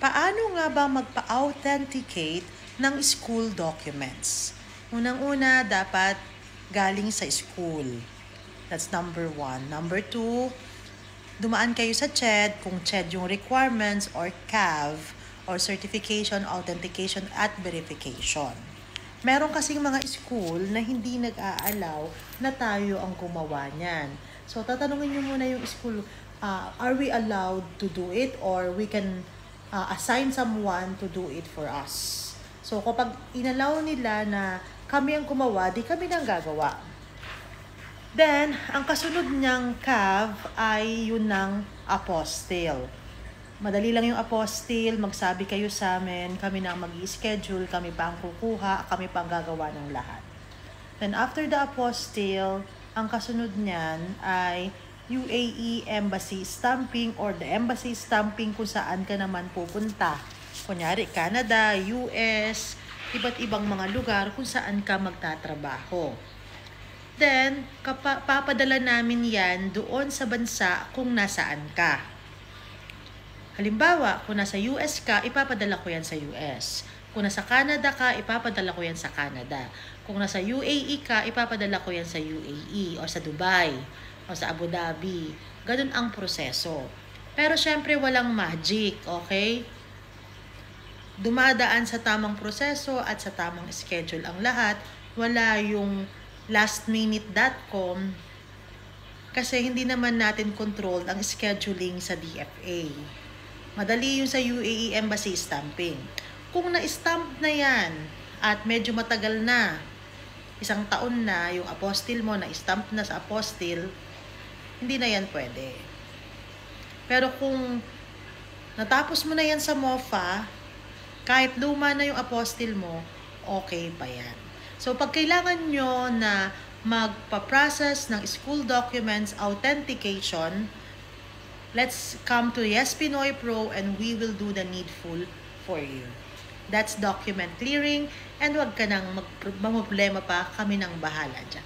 Paano nga ba magpa-authenticate ng school documents? Unang-una, dapat galing sa school. That's number 1. Number 2, dumaan kayo sa CHED kung CHED yung requirements or CAV or Certification, Authentication at Verification. Meron kasing mga school na hindi nag-aalaw na tayo ang gumawa niyan. So, tatanungin nyo muna yung school, are we allowed to do it or we can assign someone to do it for us. So, kapag inalaw nila na kami ang gumawa, di kami nang gagawa. Then, ang kasunod niyang CAV ay yun ng apostille. Madali lang yung apostille, magsabi kayo sa amin, kami na ang mag-i-schedule, kami pa ang kukuha, kami pa ang gagawa ng lahat. Then, after the apostille, ang kasunod niyan ay UAE Embassy Stamping or the Embassy Stamping kung saan ka naman pupunta. Kunyari, Canada, US, iba't ibang mga lugar kung saan ka magtatrabaho. Then, papadala namin yan doon sa bansa kung nasaan ka. Halimbawa, kung nasa US ka, ipapadala ko yan sa US. Kung nasa Canada ka, ipapadala ko yan sa Canada. Kung nasa UAE ka, ipapadala ko yan sa UAE o sa Dubai o sa Abu Dhabi. Ganun ang proseso. Pero syempre walang magic, okay? Dumadaan sa tamang proseso at sa tamang schedule ang lahat. Wala yung lastminute.com kasi hindi naman natin controlled ang scheduling sa DFA. Madali yung sa UAE Embassy Stamping. Kung na-stamp na yan at medyo matagal na, 1 taon na yung apostille mo, na-stamp na sa apostille, hindi na yan pwede. Pero kung natapos mo na yan sa MOFA, kahit luma na yung apostille mo, okay pa yan. So, pag kailangan nyo na magpa-process ng school documents authentication, let's come to Yes Pinoy Pro and we will do the needful for you. That's document clearing and wag ka nang magproblema pa, kami nang bahala dyan.